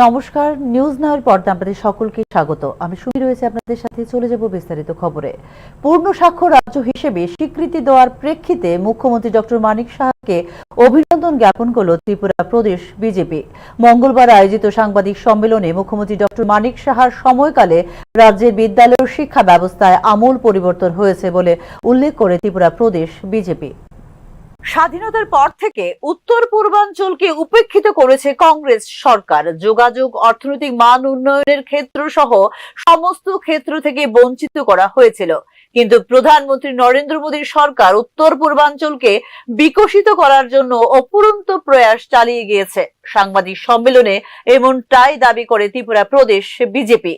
নমস্কার, নিউজ নাওয়ের পর্দা আপনাদের সকলকে স্বাগত। আমি সুমি রয়েছে আপনাদের সাথে। চলে যাব বিস্তারিত খবরে। পূর্ণ স্বাক্ষর রাজ্য হিসেবে স্বীকৃতি দেওয়ার প্রেক্ষিতে মুখ্যমন্ত্রী ডক্টর মানিক সাহাকে অভিনন্দন জ্ঞাপন করল ত্রিপুরা প্রদেশ বিজেপি। মঙ্গলবার আয়োজিত সাংবাদিক সম্মেলনে মুখ্যমন্ত্রী ডক্টর মানিক সাহার সময়কালে রাজ্যের বিদ্যালয় শিক্ষা ব্যবস্থায় আমূল পরিবর্তন হয়েছে বলে উল্লেখ করে ত্রিপুরা প্রদেশ বিজেপি। স্বাধীনতার পর থেকে উত্তর পূর্বাঞ্চলকে উপেক্ষিত করেছে কংগ্রেস সরকার। যোগাযোগ, অর্থনৈতিক মান উন্নয়নের ক্ষেত্র সহ সমস্ত ক্ষেত্র থেকে বঞ্চিত করা হয়েছিল। কিন্তু প্রধানমন্ত্রী নরেন্দ্র মোদীর সরকার উত্তর পূর্বাঞ্চলকে বিকশিত করার জন্য অফুরন্ত প্রয়াস চালিয়ে গিয়েছে। সাংবাদিক সম্মেলনে এমনটাই দাবি করে ত্রিপুরা প্রদেশ বিজেপি।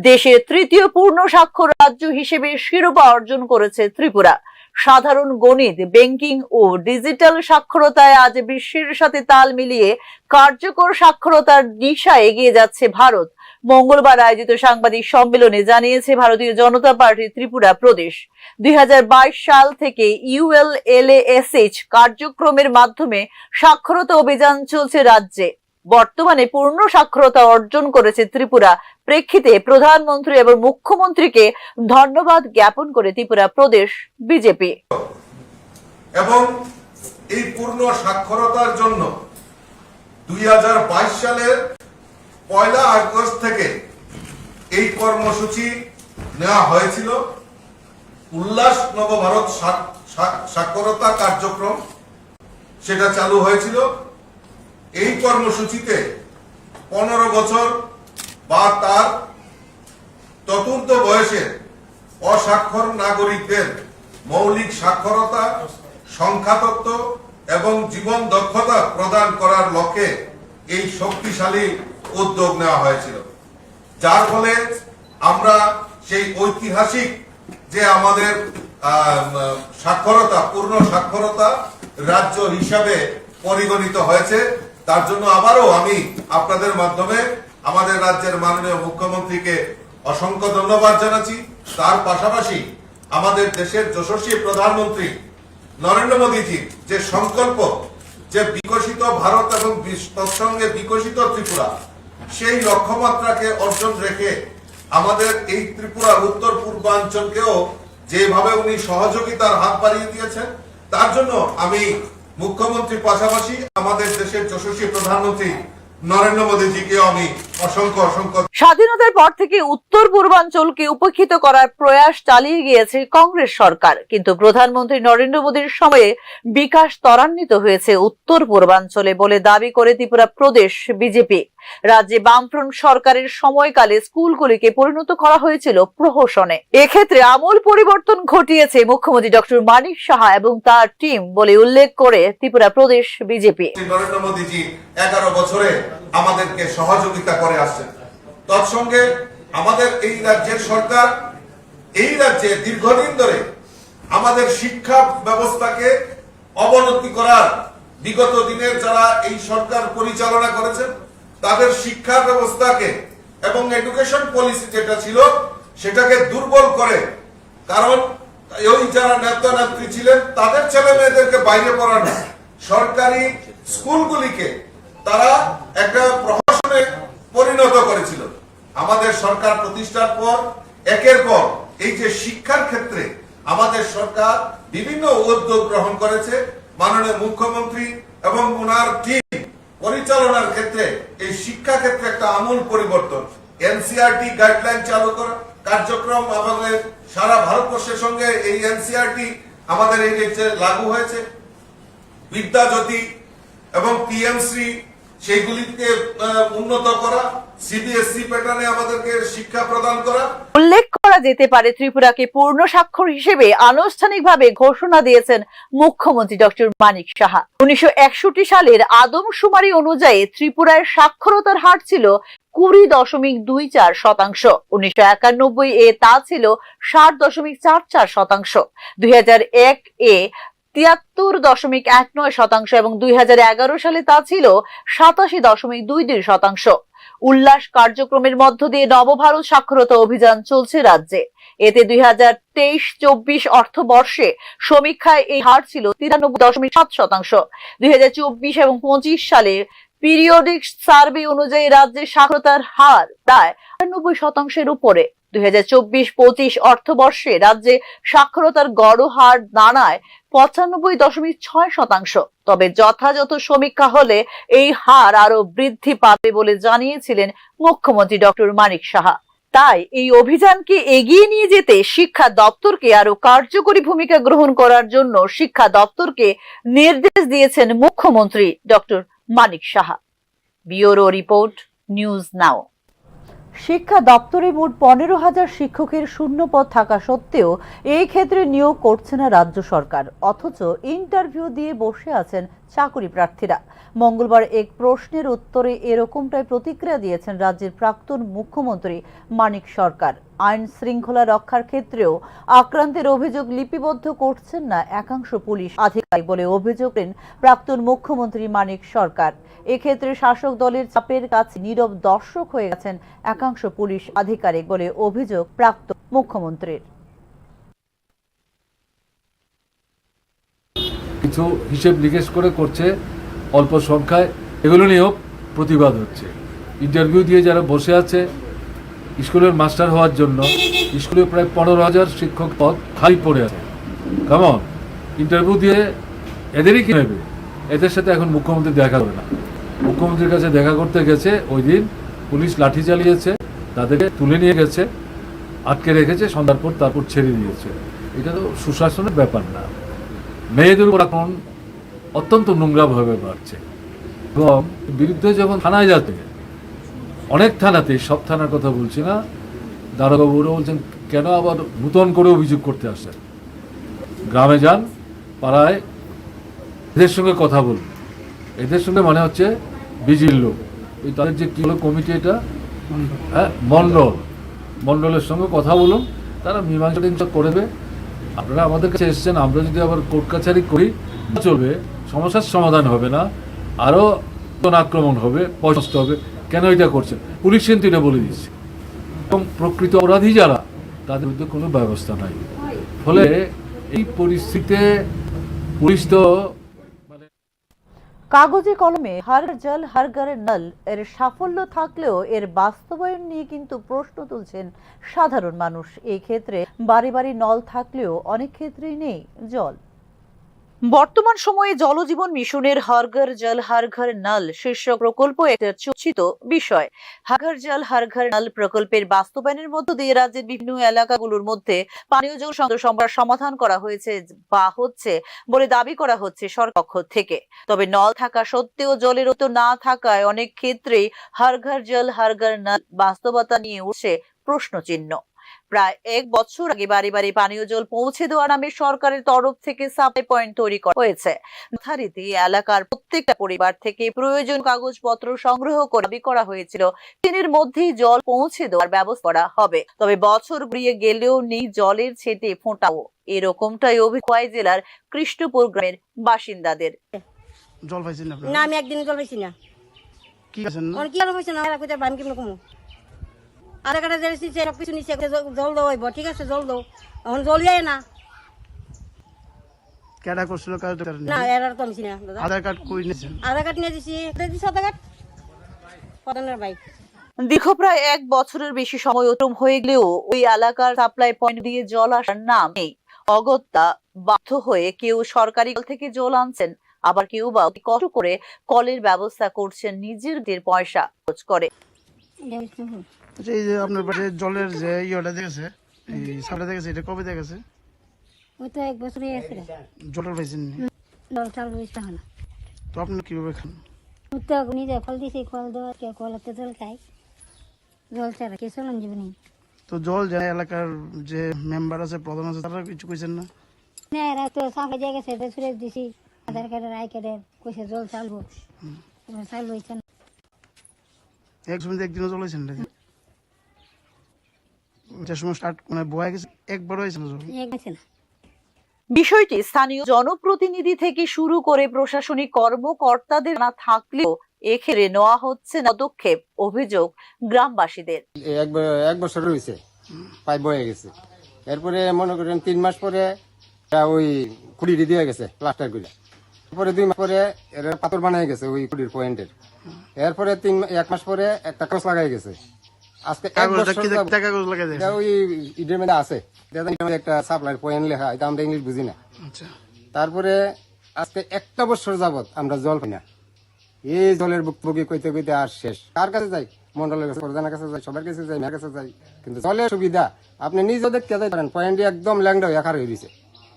দেশের তৃতীয় পূর্ণ স্বাক্ষর রাজ্য হিসেবে শিরোপা অর্জন করেছে ত্রিপুরা। সাধারণ গণিত, ব্যাংকিং ও ডিজিটাল সাক্ষরতায় আজ বিশ্বের সাথে তাল মিলিয়ে কার্যকর সাক্ষরতার দিশায় এগিয়ে যাচ্ছে ভারত। মঙ্গলবার আয়োজিত সাংবাদিক সম্মেলনে জানিয়েছে ভারতীয় জনতা পার্টি ত্রিপুরা প্রদেশ। 2022 সাল থেকে ULLASH কার্যক্রমের মাধ্যমে সাক্ষরতা অভিযান চলছে রাজ্যে। বর্তমানে পূর্ণ সাক্ষরতা অর্জন করেছে ত্রিপুরা। প্রেক্ষিতে প্রধানমন্ত্রী এবং মুখ্যমন্ত্রীকে ধন্যবাদ জ্ঞাপন করে ত্রিপুরা প্রদেশ বিজেপি। এবং এই পূর্ণ সাক্ষরতার জন্য 2022 সালের 1 আগস্ট থেকে এই কর্মসূচি নেওয়া হয়েছিল। উল্লাস নবভারত সাক্ষরতা কার্যক্রম সেটা চালু হয়েছিল। এই কর্মসূচিতে 15 বছর বা তার চতুর্থ বয়সের অস্বাক্ষর নাগরিকদের মৌলিক সাক্ষরতা, সংখ্যাতত্ত্ব এবং জীবন দক্ষতা প্রদান করার লক্ষ্যে এই শক্তিশালী উদ্যোগ নেওয়া হয়েছিল, যার ফলে আমরা সেই ঐতিহাসিক যে আমাদের সাক্ষরতা, পূর্ণ সাক্ষরতা রাজ্য হিসাবে পরিগণিত হয়েছে। তার জন্য আবারও আমি আপনাদের মাধ্যমে আমাদের রাজ্যের মাননীয় মুখ্যমন্ত্রীকে অসংখ্য ধন্যবাদ জানাচ্ছি। তার পাশাপাশি আমাদের দেশের যশস্বী প্রধানমন্ত্রী নরেন্দ্র মোদীজির যে সংকল্প, যে বিকশিত ভারত এবং তৎসঙ্গে বিকশিত ত্রিপুরা, সেই লক্ষ্যমাত্রাকে অর্জন রেখে আমাদের এই ত্রিপুরার উত্তর পূর্বাঞ্চলকেও যেভাবে উনি সহযোগিতার হাত বাড়িয়ে দিয়েছেন, তার জন্য আমি মুখ্যমন্ত্রীর পাশাপাশি আমাদের দেশের যশস্বী প্রধানমন্ত্রী নরেন্দ্র মোদীজিকে আমি অসংখ্য স্বাধীনতার পর থেকে উত্তর পূর্বাঞ্চলকে উপেক্ষিত করার প্রয়াস চালিয়ে গিয়েছে কংগ্রেস সরকার। কিন্তু প্রধানমন্ত্রী নরেন্দ্র মোদীর সময়ে বিকাশ ত্বরান্বিত হয়েছে উত্তর পূর্বাঞ্চলে বলে দাবি করে ত্রিপুরা প্রদেশ বিজেপি। রাজ্যে বামফ্রন্ট সরকারের সময়কালে স্কুলগুলিকে পরিণত করা হয়েছিল প্রহসনে। এক্ষেত্রে আমূল পরিবর্তন ঘটিয়েছে মুখ্যমন্ত্রী ডক্টর মানিক সাহা এবং তার টিম বলে উল্লেখ করে ত্রিপুরা প্রদেশ বিজেপি। নরেন্দ্র মোদীজি 11 বছরে আমাদেরকে সহযোগিতা করে আসছেন। তৎসঙ্গে আমাদের এই রাজ্যের সরকার এই রাজ্যে দীর্ঘদিন ধরে আমাদের শিক্ষা ব্যবস্থাকে অবনতি করার, বিগত দিনের যারা এই সরকার পরিচালনা করেছেন তাদের শিক্ষা ব্যবস্থাকে এবং এডুকেশন পলিসি যেটা ছিল সেটাকে দুর্বল করে, কারণ ওই যারা নেতা নেত্রী ছিলেন তাদের ছেলে মেয়েদেরকে বাইরে পড়ানো, সরকারি স্কুলগুলিকে তারা একটা প্রহসনে পরিণত করেছিল। আমাদের সরকার প্রতিষ্ঠার পর একের পর এই যে শিক্ষার ক্ষেত্রে আমাদের সরকার বিভিন্ন উদ্যোগ গ্রহণ করেছে। মাননীয় মুখ্যমন্ত্রী এবং ওনার টিম পরিচালনার ক্ষেত্রে এই শিক্ষা ক্ষেত্রে একটা আমূল পরিবর্তন, এনসিইআরটি গাইডলাইন চালু করা কার্যক্রম আমাদের সারা ভারতবর্ষের সঙ্গে এই এনসিইআরটি আমাদের এই দেশে লাগু হয়েছে। বিদ্যাজ্যোতি এবং পিএমশ্রী সেইগুলিকে উন্নত করা, সিবিএসই প্যাটার্নে আমাদেরকে শিক্ষা প্রদান করা। উল্লেখ করা যেতে পারে ত্রিপুরাকে পূর্ণ স্বাক্ষর হিসেবে আনুষ্ঠানিকভাবে ঘোষণা দিয়েছেন মুখ্যমন্ত্রী ডক্টর মানিক সাহা। 1961 সালের আদমশুমারি অনুযায়ী ত্রিপুরার সাক্ষরতার হার ছিল 20.24%। 1991 এ তা ছিল 60.44%। 2001 এ 73.19% এবং 2011 সালে তা ছিল 87.22%। উল্লাস কার্যক্রমের মধ্য দিয়ে নবভারত সাক্ষরতা অভিযান চলছে রাজ্যে। এতে 2023-24 অর্থবর্ষে সমীক্ষায় এই হার ছিল 93.7%। 2024 এবং 25 সালে পিরিয়ডিক সার্ভে অনুযায়ী রাজ্যের সাক্ষরতার হার প্রায় ৯৯% উপরে। ২০২৪-২৫ অর্থবর্ষে রাজ্যে সাক্ষরতার গড় হার দাঁড়ায় ৯৫.৬%। তবে যথাযথ সমীক্ষা হলে এই হার আরো বৃদ্ধি পাবে বলে জানিয়েছিলেন মুখ্যমন্ত্রী ডক্টর মানিক সাহা। তাই এই অভিযানকে এগিয়ে নিয়ে যেতে শিক্ষা দপ্তরকে আরো কার্যকরী ভূমিকা গ্রহণ করার জন্য শিক্ষা দপ্তরকে নির্দেশ দিয়েছেন মুখ্যমন্ত্রী doctor Manik Saha. Bureau report, news now. শিক্ষা দপ্তরে মোট ১৫,০০০ শিক্ষকের শূন্য পদ থাকা সত্ত্বেও এই ক্ষেত্রে নিয়োগ করছে না রাজ্য সরকার, অথচ ইন্টারভিউ দিয়ে বসে আছেন চাকরি প্রার্থীরা। মঙ্গলবার এক প্রশ্নের উত্তরে এরকমটাই প্রতিক্রিয়া দিয়েছেন রাজ্যের প্রাক্তন মুখ্যমন্ত্রী মানিক সরকার। আইন শৃঙ্খলা রক্ষার ক্ষেত্রেও আক্রান্তের অভিযোগ লিপিবদ্ধ করছেন না একাংশ পুলিশ আধিকারিক বলে অভিযোগ করেন প্রাক্তন মুখ্যমন্ত্রী মানিক সরকার। এক্ষেত্রে শাসক দলের চাপের কাছে নীরব দর্শক হয়ে গেছেন একাংশ পুলিশ আধিকারিক বলে অভিযোগ প্রাক্তন মুখ্যমন্ত্রীর। কিছু হিসেব নিকেশ করে করছে অল্প সংখ্যায়, এগুলো নিয়েও প্রতিবাদ হচ্ছে। ইন্টারভিউ দিয়ে যারা বসে আছে স্কুলের মাস্টার হওয়ার জন্য, স্কুলে প্রায় ১৫,০০০ শিক্ষক পদ খালি পড়ে আছে। কেমন ইন্টারভিউ দিয়ে এদেরই কি নেবে? এদের সাথে এখন মুখ্যমন্ত্রী দেখা করে না। মুখ্যমন্ত্রীর কাছে দেখা করতে গেছে, ওই দিন পুলিশ লাঠি চালিয়েছে, তাদেরকে তুলে নিয়ে গেছে, আটকে রেখেছে, সন্ধ্যার পর তারপর ছেড়ে দিয়েছে। এটা তো সুশাসনের ব্যাপার না। মেয়েদের উপর এখন অত্যন্ত নোংরাভাবে বাড়ছে এবং বিরুদ্ধে যখন থানায় যাতে, অনেক থানাতেই, সব থানার কথা বলছি না, দারোগাবাবুরা বলছেন কেন আবার নূতন করে অভিযোগ করতে আসেন? গ্রামে যান, পাড়ায় এদের সঙ্গে কথা বলুন। এদের সঙ্গে মানে হচ্ছে বিজির লোক, ওই তাদের যে কী হলো কমিটি, এটা হ্যাঁ মণ্ডলের সঙ্গে কথা বলুন, তারা মীমাংসা করে দেবে। আপনারা আমাদের কাছে এসেছেন, আমরা যদি আবার কোর্ট কাছারি করি চলবে, সমস্যার সমাধান হবে না, আরও আক্রমণ হবে, পয়সা হবে। কেন এটা করছেন? পুলিশ কিন্তু এটা বলে দিচ্ছে, এবং প্রকৃত অপরাধী যারা, তাদের বিরুদ্ধে কোনো ব্যবস্থা নাই। ফলে এই পরিস্থিতিতে পুলিশ তো কাগজে কলমে হর জল হর ঘর নল এর সাফল্য থাকলেও এর বাস্তবায়ন নিয়ে কিন্তু প্রশ্ন তুলছেন সাধারণ মানুষ। এই ক্ষেত্রে বাড়ি বাড়ি নল থাকলেও অনেক ক্ষেত্রেই নেই জল। বর্তমান সময়ে জলজীবন মিশনের হর ঘর জল হর ঘর নল শীর্ষক প্রকল্প একটা চর্চিত বিষয়। হর ঘর জল হর ঘর নল প্রকল্পের বাস্তবায়নের মধ্য দিয়ে রাজ্যের বিভিন্ন এলাকাগুলোর মধ্যে পানীয় জল সমস্যার সমাধান করা হয়েছে বা হচ্ছে বলে দাবি করা হচ্ছে সরকার পক্ষ থেকে। তবে নল থাকা সত্ত্বেও জলের তো না থাকায় অনেক ক্ষেত্রেই হর ঘর জল হর ঘর নল বাস্তবতা নিয়ে উঠছে প্রশ্নচিহ্ন। প্রায় ১ বছর আগে বাড়ি বাড়ি পানীয় জল পৌঁছে দেওয়ার নামে সরকারের তরফ থেকে সাপ্লাই পয়েন্ট তৈরি করা হয়েছে। যথারীতি এলাকার প্রত্যেকটা পরিবার থেকে প্রয়োজন কাগজপত্র সংগ্রহ করে দাবি করা হয়েছিল দিনের মধ্যেই জল পৌঁছে দেওয়ার ব্যবস্থা করা হবে। তবে বছর গড়িয়ে গেলেও নেই জলের ছেটে ফোঁটাও। এরকমটাই অভিযোগ জেলার কৃষ্ণপুর গ্রামের বাসিন্দাদের। জল পাইছেন না? না, আমি একদিন জল পাইছি না। কি আছেন না? কি আর পাইছি না, আমি কেমন কমু? আধার কার্ডে জেরেছি, সব কিছু নিচে জল দেওয়া হইব, ঠিক আছে জল দাও, এখন জল যায় না। কেডা করছিল কাজ? না, এর তো আমি চিনি না দাদা। আধার কার্ড কই নিয়েছেন? আধার কার্ড নিয়ে দিছি, আধার কার্ড প্রধানের বাইক। দীর্ঘ প্রায় ১ বছরের বেশি সময় অতিক্রম হয়ে গেলেও ওই এলাকার সাপ্লাই পয়েন্ট দিয়ে জল আসার নাম নেই। অগত্যা বাধ্য হয়ে কেউ সরকারি কল থেকে জল আনছেন, আবার কেউ বা কষ্ট করে কলের ব্যবস্থা করছেন নিজেদের পয়সা খরচ করে। আচ্ছা, এই যে আপনার পাশে জলের যে ইয়েটা দেখেছে, এই সাপ্লাই দেখেছে, এটা কবে দেখেছে? ওই তো 1 বছরই আছে। জলের পাইছেন না? জল চাল বুঝতে হয় না। তো আপনি কিভাবে খান? তো নিজে কল দিছি, কল দেওয়া কে কলতে জল খাই, জল ছাড়া কিছু না জীবনে। তো জল যে এলাকার যে মেম্বার আছে, প্রধান আছে, তারা কিছু কইছেন না? না, এরা তো সাফাই জায়গা সেটা ছুড়ে দিছি, আধার কার্ডের আই কার্ডের কইছে জল চালবো, চাল হইছে না। এক সময় একদিনও জল হয়েছেন না? যে সময় স্টার্ট মানে বয়া গেছে, একবারও হয়েছে না জল? গেছে না। বিষয়টি স্থানীয় জনপ্রতিনিধি থেকে শুরু করে প্রশাসনিক কর্মকর্তাদের না থাকলেও এক্ষেত্রে নেওয়া হচ্ছে পদক্ষেপ, অভিযোগ গ্রামবাসীদের। এক বছর হয়েছে, পাইপ বয়ে গেছে। এরপরে মনে করেন 3 মাস পরে ওই খুঁড়ি দিয়ে গেছে প্লাস্টার করে। তারপরে 2 মাস পরে এরা পাথর বানায় গেছে ওই খুঁড়ির পয়েন্টের। এরপরে এক মাস পরে একটা কাগজ লাগাই গেছে। আজকে এক কাগজটা বছর কি যাবত- কাগজ লাগাই দিয়েছে? এটা ওই ইটের মধ্যে আছে, একটা সাপ্লাই পয়েন্ট লেখা, এটা আমরা ইংলিশ বুঝি না। আচ্ছা, তারপরে আজকে একটা বছর যাবত আমরা জল পাই না। এই জলের ভুক্তভোগী কইতে কইতে আর শেষ। কার কাছে যাই? মন্ডলের কাছে, প্রধানের কাছে যাই, সবার কাছে যাই, মেয়ের কাছে যাই, কিন্তু জলের সুবিধা আপনি নিজেও দেখতে যাই পারেন, পয়েন্টটি একদম ল্যাংডা হয়ে হয়ে দিছে,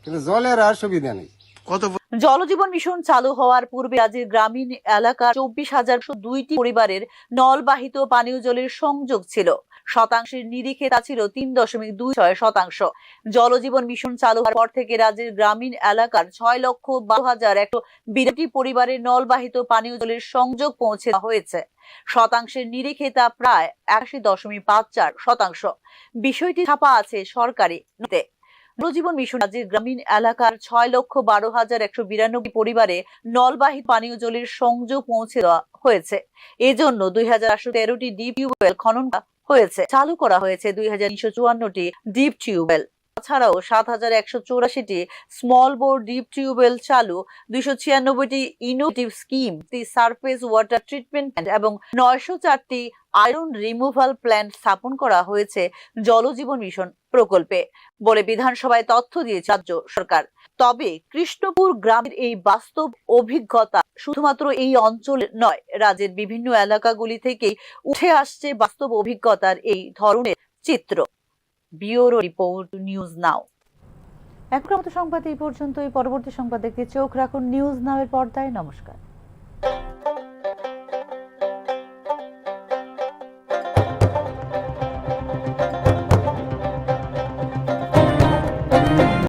কিন্তু জলের আর সুবিধা নেই। কত জলজীবন মিশন চালু হওয়ার পূর্বে রাজ্যের গ্রামীণ এলাকার 24,102টি পরিবারের নলবাহিত পানীয় জলের সংযোগ ছিল। শতাংশের নিরিখে তা ছিল 3.26%। জলজীবন মিশন চালু হওয়ার পর থেকে রাজ্যের গ্রামীণ এলাকার 6,12,182টি পরিবারের নলবাহিত পানীয় জলের সংযোগ পৌঁছে দেওয়া হয়েছে। শতাংশের নিরিখে তা প্রায় 81.54%। বিষয়টি ছাপা আছে সরকারি নোটে। জলজীবন মিশন রাজ্যের গ্রামীণ এলাকার 6,12,192 পরিবারে নলবাহিত পানীয় জলের সংযোগ পৌঁছে দেওয়া হয়েছে। এজন্য 2,813টি ডিপ টিউবওয়েল খনন করা হয়েছে। চালু করা হয়েছে 2,354টি ডিপ টিউবওয়েল। তাছাড়াও 7,184টি স্মল বোর ডিপ টিউবওয়েল চালু, 296টি innovative scheme, surface water treatment plant এবং 904টি আয়রন রিমুভাল প্ল্যান্ট স্থাপন করা হয়েছে জলজীবন মিশন প্রকল্পে বলে বিধানসভায় তথ্য দিয়েছে রাজ্য সরকার। তবে কৃষ্ণপুর গ্রামের এই বাস্তব অভিজ্ঞতা শুধুমাত্র এই অঞ্চলে নয়, রাজ্যের বিভিন্ন এলাকাগুলি থেকেই উঠে আসছে বাস্তব অভিজ্ঞতার এই ধরনের চিত্র। ব্যুরো রিপোর্ট, নিউজ নাও। এখনকার মতো সংবাদ এই পর্যন্তই। পরবর্তী সংবাদ দেখতে চোখ রাখুন নিউজ নাও এর পর্দায়। নমস্কার।